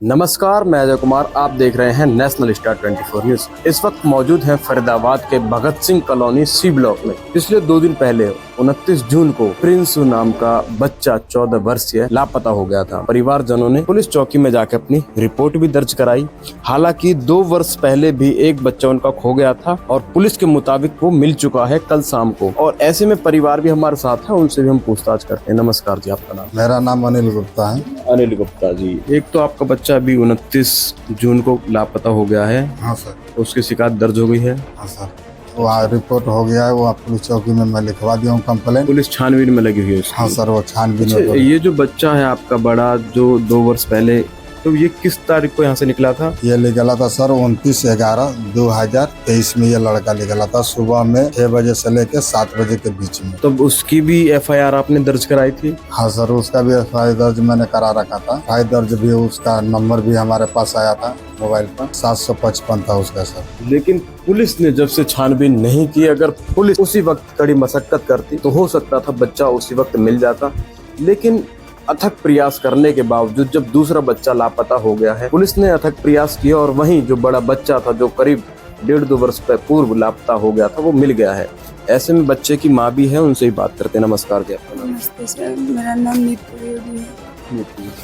नमस्कार, मैं अजय कुमार। आप देख रहे हैं नेशनल स्टार 24 न्यूज। इस वक्त मौजूद हैं फरीदाबाद के Bhagat Singh colony C block में। पिछले 2 दिन पहले 29 जून को प्रिंस नाम का बच्चा 14 वर्षीय लापता हो गया था। परिवारजनों ने पुलिस चौकी में जाकर अपनी रिपोर्ट भी दर्ज कराई। हालांकि 2 वर्ष पहले भी एक बच्चा उनका खो गया था और पुलिस के मुताबिक वो मिल चुका है कल शाम को। और ऐसे में परिवार भी हमारे साथ है, उनसे भी हम पूछताछ करते हैं। नमस्कार जी, आपका नाम? मेरा नाम अनिल गुप्ता है। अनिल गुप्ता जी, एक तो आपका बच्चा अभी 29 जून को लापता हो गया है। हाँ सर। उसकी शिकायत दर्ज हो गई है? हाँ सर, वो रिपोर्ट हो गया है। वो पुलिस चौकी में मैं लिखवा दिया हूँ कंप्लेंट। पुलिस छानबीन में लगी हुई है उसकी? हाँ सर, वो छानबीन अच्छा, में। ये जो बच्चा है आपका बड़ा, जो 2 वर्ष पहले, तो ये किस तारीख को यहाँ से निकला था? ये निकला था सर 29/11/2023 में। ये लड़का निकला था सुबह में 6 बजे से लेकर 7 बजे के बीच में। तब उसकी भी FIR आपने दर्ज कराई थी? हाँ सर, उसका भी FIR दर्ज मैंने करा रखा था। FIR दर्ज भी, उसका नंबर भी हमारे पास आया था मोबाइल पर। 755 था उसका सर। लेकिन पुलिस ने जब से छानबीन नहीं की, अगर पुलिस उसी वक्त कड़ी मशक्कत करती तो हो सकता था बच्चा उसी वक्त मिल जाता। लेकिन अथक प्रयास करने के बावजूद जब दूसरा बच्चा लापता हो गया है, पुलिस ने अथक प्रयास किया और वहीं जो बड़ा बच्चा था, जो करीब 1.5-2 वर्ष पूर्व लापता हो गया था, वो मिल गया है। ऐसे में बच्चे की माँ भी है, उनसे ही बात करते हैं। नमस्कार जी, आपका नाम? नमस्ते सर, मेरा नाम नीतू योगी है।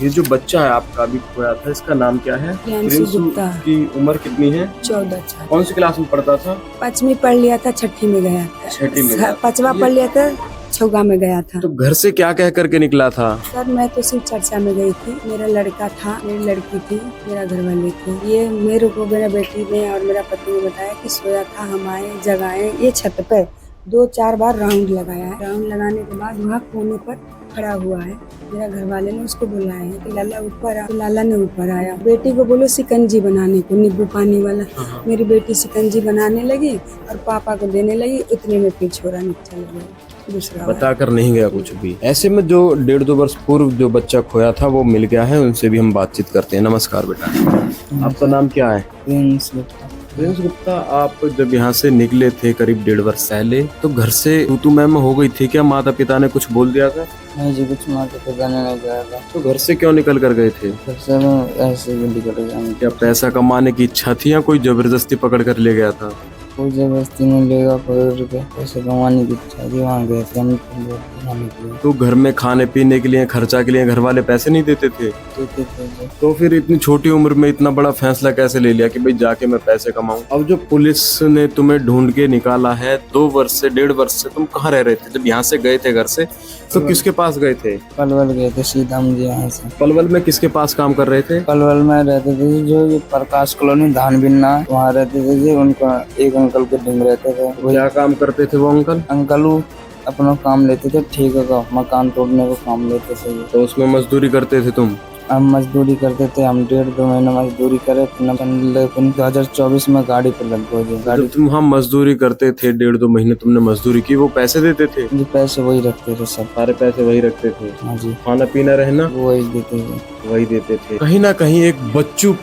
ये जो बच्चा है आपका अभी खोया था, इसका नाम क्या है? प्रियांशु गुप्ता। की उम्र कितनी है? 14 साल। कौन सी क्लास में पढ़ता था? 5वीं पढ़ लिया था, 6ठी में गया था। 6ठी में गया। 5वां पढ़ लिया था, 6गा में गया था। तो घर से क्या कह करके निकला था? सर मैं तो सिर्फ चर्चा में गई थी। मेरा लड़का था, मेरी लड़की थी, मेरा घर वाले थे। ये मेरे को मेरा बेटी ने और मेरा पति ने बताया कि सोया था, हम आए जगाए। ये छत पे 2-4 बार राउंड लगाया है। राउंड लगाने के बाद वहाँ कोने पर खड़ा हुआ है। मेरा घर वाले ने उसको बुलाया है कि लाला ऊपर आ। तो लाला ने ऊपर आया। बेटी को बोलो शिकंजी बनाने को, नींबू पानी वाला। मेरी बेटी शिकंजी बनाने लगी और पापा को देने लगी। उतने में फिर छोरा निकल गया। दूसरा बताकर नहीं गया कुछ भी। ऐसे में जो 1.5-2 वर्ष पूर्व जो बच्चा खोया था वो मिल गया है, उनसे भी हम बातचीत करते हैं। नमस्कार बेटा, आपका नाम क्या है? प्रिंस गुप्ता। प्रिंस गुप्ता, आप जब यहाँ से निकले थे करीब 1.5 वर्ष पहले, तो घर से तू मैम हो गई थी क्या? माता पिता ने कुछ बोल दिया था? नहीं जी, कुछ माता पिता ने नहीं गया था। तो घर से क्यों निकल कर गए थे? घर से मैं ऐसे ही निकल गया। क्या पैसा कमाने की इच्छा थी या कोई जबरदस्ती पकड़ कर ले गया था? कोई जबरदस्ती नहीं लेगा, पकड़ के पैसे कमाने की इच्छा थी। वहाँ गए थे हम। तो घर में खाने पीने के लिए, खर्चा के लिए घर वाले पैसे नहीं देते थे? तो फिर इतनी छोटी उम्र में इतना बड़ा फैसला कैसे ले लिया कि भाई जाके मैं पैसे कमाऊं? अब जो पुलिस ने तुम्हें ढूंढ के निकाला है 2 वर्ष से, 1.5 वर्ष से तुम कहाँ रह रहे थे? जब यहाँ से गए थे घर से तो किसके पास गए थे? पलवल गए थे सीधा मुझे यहाँ से। पलवल में किसके पास काम कर रहे थे? पलवल में रहते थे जो ये प्रकाश कॉलोनी धान बिन्ना, वहाँ रहते थे जी। उनका एक अंकल के ढूंढ रहते थे। क्या काम करते थे वो अंकल? अंकल अपना काम लेते थे, ठेके का, मकान तोड़ने का काम लेते थे। तो उसमें मजदूरी करते थे तुम? हम मजदूरी करते थे। हम 1.5-2 महीना मजदूरी करे। 2024 में गाड़ी पर लग गए। जब तुम हम मजदूरी करते थे 1.5-2 महीने तुमने मजदूरी की, वो पैसे देते थे? जी, पैसे वही रखते थे सब। सारे पैसे वही रखते थे? हाँ जी। खाना पीना रहना वही देते थे। वही देते थे। कहीं ना कहीं एक बच्चों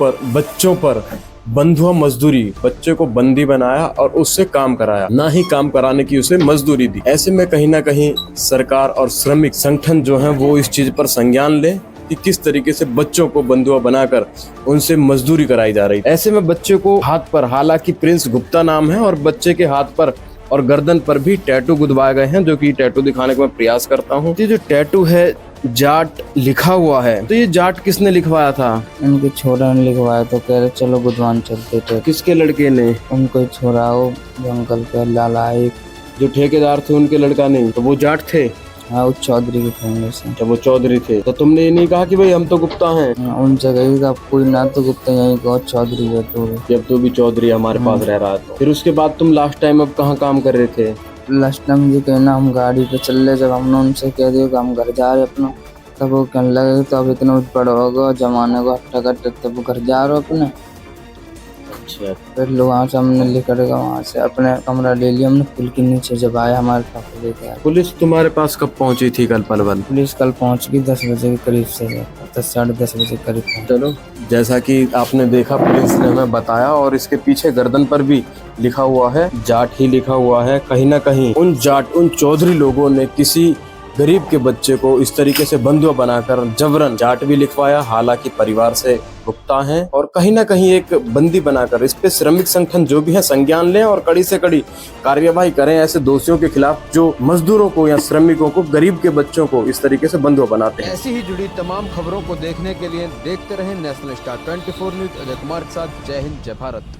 पर बंधुआ मजदूरी, बच्चे को बंदी बनाया और उससे काम कराया, ना ही काम कराने की उसे मजदूरी दी। ऐसे में कहीं ना कहीं सरकार और श्रमिक संगठन जो है वो इस चीज पर संज्ञान ले कि किस तरीके से बच्चों को बंधुआ बनाकर उनसे मजदूरी कराई जा रही है। ऐसे में बच्चे को हाथ पर, हालांकि प्रिंस गुप्ता नाम है, और बच्चे के हाथ पर और गर्दन पर भी टैटू गुदवाए गए हैं, जो कि टैटू दिखाने का मैं प्रयास करता हूँ। ये जो टैटू है, जाट लिखा हुआ है, तो ये जाट किसने लिखवाया था? उनके छोरा ने लिखवाया। तो कह रहे चलो बुधवान चलते थे। किसके लड़के ने? उनको छोरा हो, जो अंकल का लाला, एक जो ठेकेदार थे उनके लड़का नहीं, तो वो जाट थे? हाँ, उस चौधरी के फैमिली से। जब वो चौधरी थे तो तुमने ये नहीं कहा कि भाई हम तो गुप्ता हैं? उन जगह का कोई ना तो गुप्ता, यही कहो चौधरी है। तो जब तो भी चौधरी हमारे पास रह रहा था, फिर उसके बाद तुम लास्ट टाइम अब कहाँ काम कर रहे थे? लास्ट टाइम जी कहना हम गाड़ी पे चल रहे, जब हमने उनसे कह दिया कि हम घर जा रहे अपना, तब वो कहने लगे तो अब इतना बड़ा होगा जमाने को हट्टा कट्टा, तब वो घर जा रहे हो अपने। अच्छा। फिर लोग वहाँ से हमने लेकर वहाँ से अपने कमरा ले लिया हमने। पुल के नीचे जब आए हमारे पापा लेके आए। पुलिस तुम्हारे पास कब पहुंची थी कल पलवल? पुलिस कल पहुँच गई 10 बजे के करीब से, 10 साढ़े 10 बजे करीब। चलो, जैसा कि आपने देखा, पुलिस ने हमें बताया, और इसके पीछे गर्दन पर भी लिखा हुआ है जाट ही लिखा हुआ है। कहीं ना कहीं उन चौधरी लोगों ने किसी गरीब के बच्चे को इस तरीके से बंधुआ बनाकर जबरन जाट भी लिखवाया। हालांकि परिवार से भुगता है और कहीं ना कहीं एक बंदी बनाकर इस पे श्रमिक संगठन जो भी है संज्ञान लें और कड़ी से कड़ी कार्यवाही करें ऐसे दोषियों के खिलाफ जो मजदूरों को या श्रमिकों को, गरीब के बच्चों को इस तरीके से बंधुआ बनाते हैं। ऐसी ही जुड़ी तमाम खबरों को देखने के लिए देखते रहें national star 24 news. Ajay Kumar के साथ, जय हिंद, जय भारत।